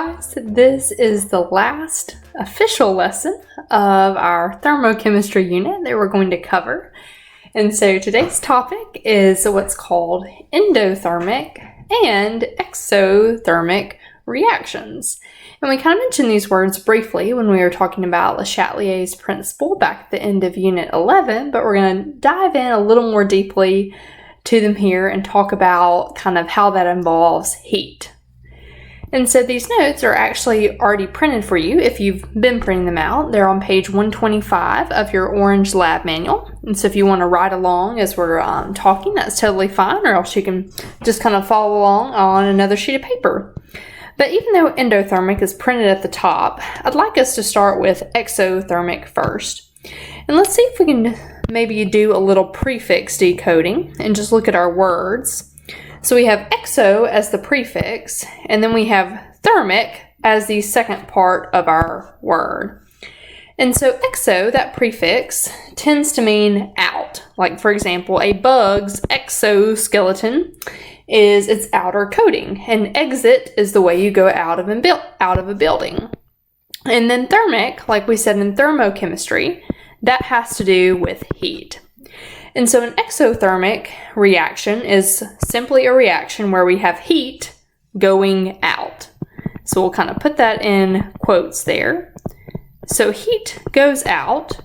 guys, this is the last official lesson of our thermochemistry unit that we're going to cover. And so today's topic is what's called endothermic and exothermic reactions. And we kind of mentioned these words briefly when we were talking about Le Chatelier's principle back at the end of Unit 11, but we're going to dive in a little more deeply to them here and talk about kind of how that involves heat. And so these notes are actually already printed for you if you've been printing them out. They're on page 125 of your orange lab manual. And so if you want to ride along as we're talking, that's totally fine, or else you can just kind of follow along on another sheet of paper. But even though endothermic is printed at the top, I'd like us to start with exothermic first. And let's see if we can maybe do a little prefix decoding and just look at our words. So we have exo as the prefix, and then we have thermic as the second part of our word. And so exo, that prefix, tends to mean out. Like, for example, a bug's exoskeleton is its outer coating, and exit is the way you go out of a building. And then thermic, like we said in thermochemistry, that has to do with heat. And so an exothermic reaction is simply a reaction where we have heat going out. So we'll kind of put that in quotes there. So heat goes out,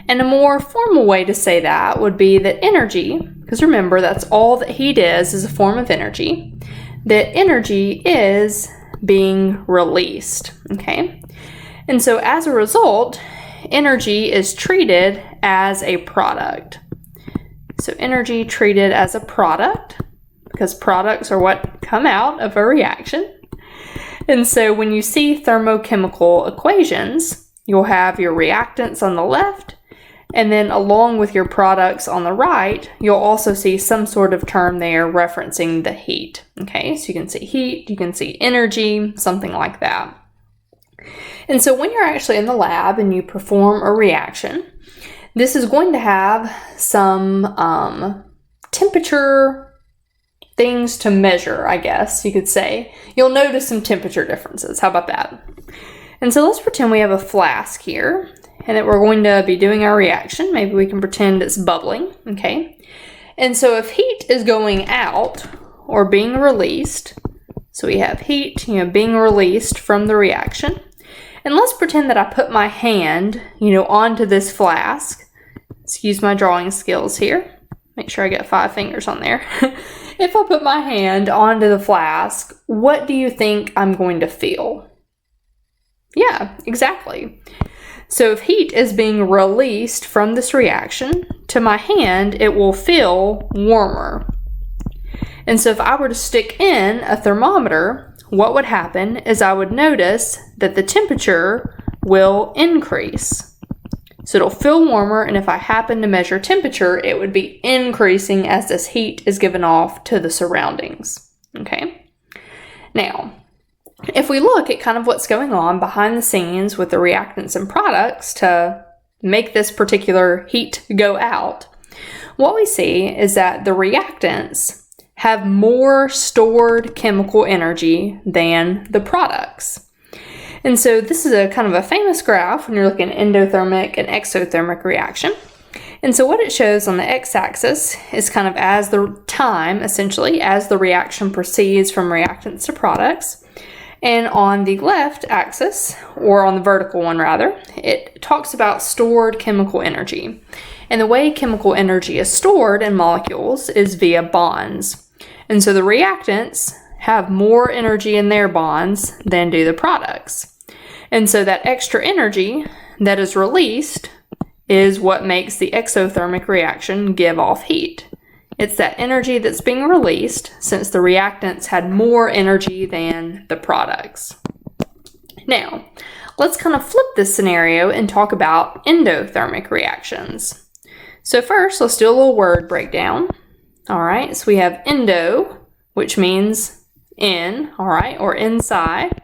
and a more formal way to say that would be that energy, because remember that's all that heat is a form of energy, that energy is being released, okay? And so as a result, energy is treated as a product. So energy treated as a product, because products are what come out of a reaction. And so when you see thermochemical equations, you'll have your reactants on the left, and then along with your products on the right, you'll also see some sort of term there referencing the heat. Okay, so you can see heat, you can see energy, something like that. And so when you're actually in the lab and you perform a reaction, this is going to have some temperature things to measure, I guess you could say. You'll notice some temperature differences. How about that? And so let's pretend we have a flask here and that we're going to be doing our reaction. Maybe we can pretend it's bubbling, okay? And so if heat is going out or being released, so we have heat, being released from the reaction. And let's pretend that I put my hand, onto this flask. Excuse my drawing skills here. Make sure I get 5 fingers on there. If I put my hand onto the flask, what do you think I'm going to feel? Yeah, exactly. So if heat is being released from this reaction to my hand, it will feel warmer. And so if I were to stick in a thermometer, what would happen is I would notice that the temperature will increase. So it'll feel warmer, and if I happen to measure temperature, it would be increasing as this heat is given off to the surroundings, okay? Now, if we look at kind of what's going on behind the scenes with the reactants and products to make this particular heat go out, what we see is that the reactants have more stored chemical energy than the products. And so this is a kind of a famous graph when you're looking at endothermic and exothermic reaction. And so what it shows on the x-axis is kind of as the time, essentially, as the reaction proceeds from reactants to products. And on the left axis, or on the vertical one rather, it talks about stored chemical energy. And the way chemical energy is stored in molecules is via bonds. And so the reactants have more energy in their bonds than do the products. And so that extra energy that is released is what makes the exothermic reaction give off heat. It's that energy that's being released since the reactants had more energy than the products. Now, let's kind of flip this scenario and talk about endothermic reactions. So first, let's do a little word breakdown. All right, so we have endo, which means in, all right, or inside.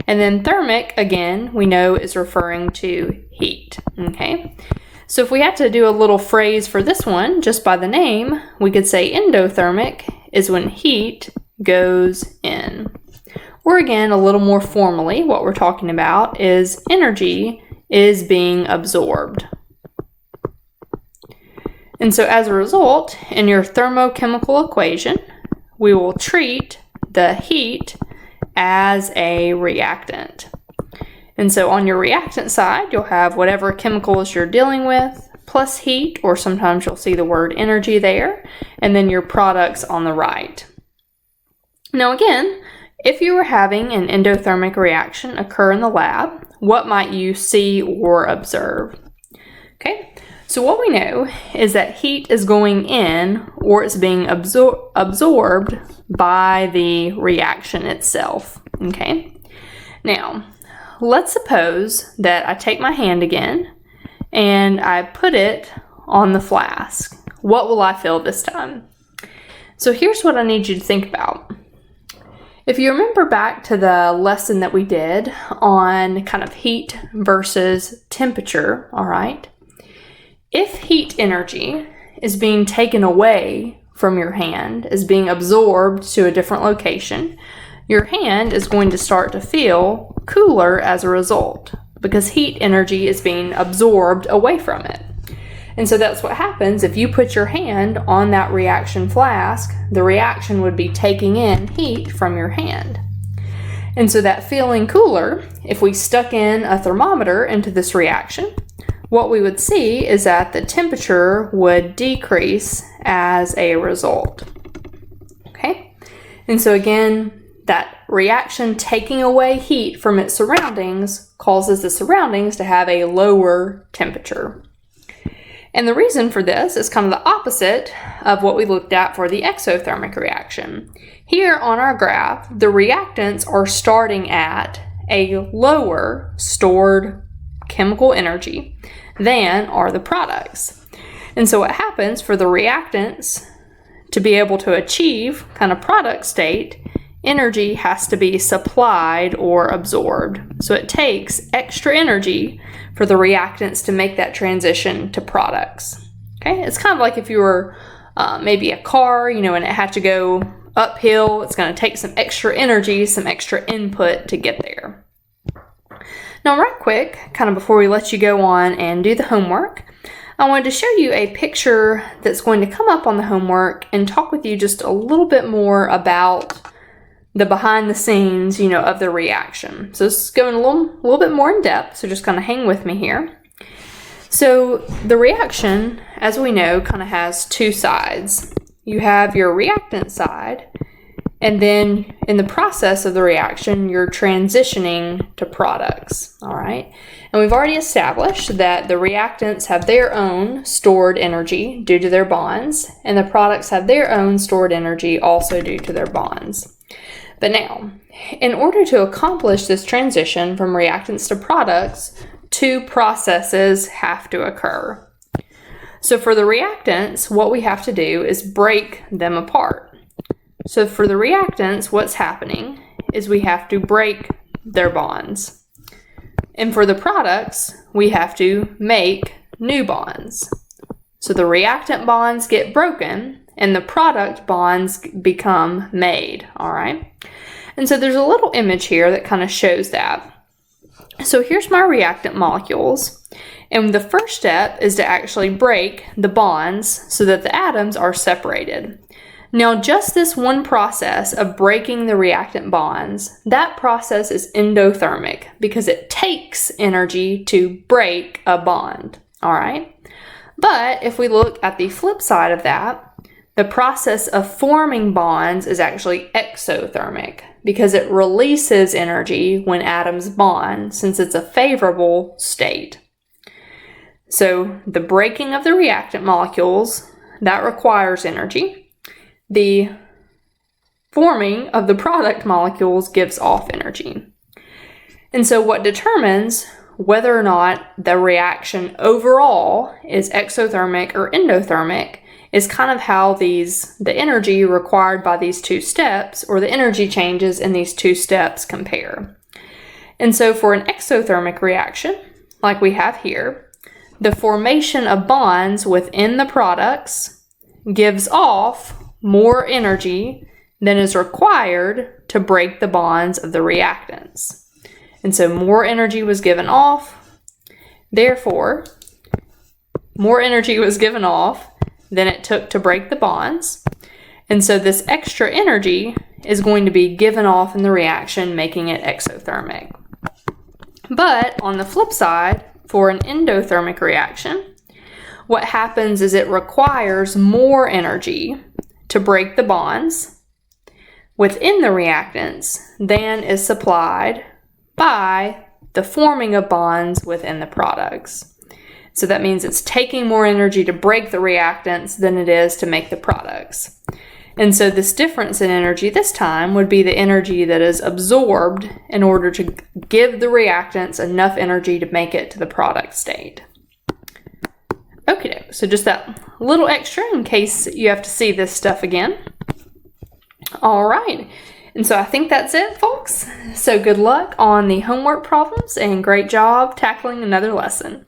And then thermic, again, we know is referring to heat, okay? So if we had to do a little phrase for this one, just by the name, we could say endothermic is when heat goes in. Or again, a little more formally, what we're talking about is energy is being absorbed. And so as a result, in your thermochemical equation, we will treat the heat as a reactant. And so on your reactant side, you'll have whatever chemicals you're dealing with, plus heat, or sometimes you'll see the word energy there, and then your products on the right. Now again, if you were having an endothermic reaction occur in the lab, what might you see or observe? Okay, so what we know is that heat is going in, or it's being absorbed by the reaction itself. Okay, now let's suppose that I take my hand again and I put it on the flask. What will I feel this time? So here's what I need you to think about. If you remember back to the lesson that we did on kind of heat versus temperature, all right? If heat energy is being taken away from your hand, is being absorbed to a different location, your hand is going to start to feel cooler as a result because heat energy is being absorbed away from it. And so that's what happens if you put your hand on that reaction flask, the reaction would be taking in heat from your hand. And so that feeling cooler, if we stuck in a thermometer into this reaction, what we would see is that the temperature would decrease as a result. Okay? And so again, that reaction taking away heat from its surroundings causes the surroundings to have a lower temperature. And the reason for this is kind of the opposite of what we looked at for the exothermic reaction. Here on our graph, the reactants are starting at a lower stored chemical energy than are the products. And so what happens for the reactants to be able to achieve kind of product state, energy has to be supplied or absorbed. So it takes extra energy for the reactants to make that transition to products. Okay, it's kind of like if you were maybe a car, and it had to go uphill, it's going to take some extra energy, some extra input to get there. Now, right quick, kind of before we let you go on and do the homework, I wanted to show you a picture that's going to come up on the homework and talk with you just a little bit more about the behind the scenes, of the reaction. So this is going a little bit more in depth, so just kind of hang with me here. So the reaction, as we know, kind of has two sides. You have your reactant side, and then in the process of the reaction, you're transitioning to products, all right? And we've already established that the reactants have their own stored energy due to their bonds, and the products have their own stored energy also due to their bonds. But now, in order to accomplish this transition from reactants to products, two processes have to occur. So for the reactants, what we have to do is break them apart. So for the reactants, what's happening is we have to break their bonds. And for the products, we have to make new bonds. So the reactant bonds get broken and the product bonds become made, all right? And so there's a little image here that kind of shows that. So here's my reactant molecules, and the first step is to actually break the bonds so that the atoms are separated. Now, just this one process of breaking the reactant bonds, that process is endothermic because it takes energy to break a bond, all right? But if we look at the flip side of that, the process of forming bonds is actually exothermic because it releases energy when atoms bond since it's a favorable state. So the breaking of the reactant molecules, that requires energy. The forming of the product molecules gives off energy. And so what determines whether or not the reaction overall is exothermic or endothermic is kind of how the energy required by these two steps, or the energy changes in these two steps, compare. And so for an exothermic reaction, like we have here, the formation of bonds within the products gives off more energy than is required to break the bonds of the reactants. And so more energy was given off. Therefore, more energy was given off than it took to break the bonds. And so this extra energy is going to be given off in the reaction, making it exothermic. But on the flip side, for an endothermic reaction, what happens is it requires more energy to break the bonds within the reactants than is supplied by the forming of bonds within the products. So that means it's taking more energy to break the reactants than it is to make the products. And so this difference in energy this time would be the energy that is absorbed in order to give the reactants enough energy to make it to the product state. Okay, so just that little extra in case you have to see this stuff again. All right, and so I think that's it, folks. So good luck on the homework problems and great job tackling another lesson.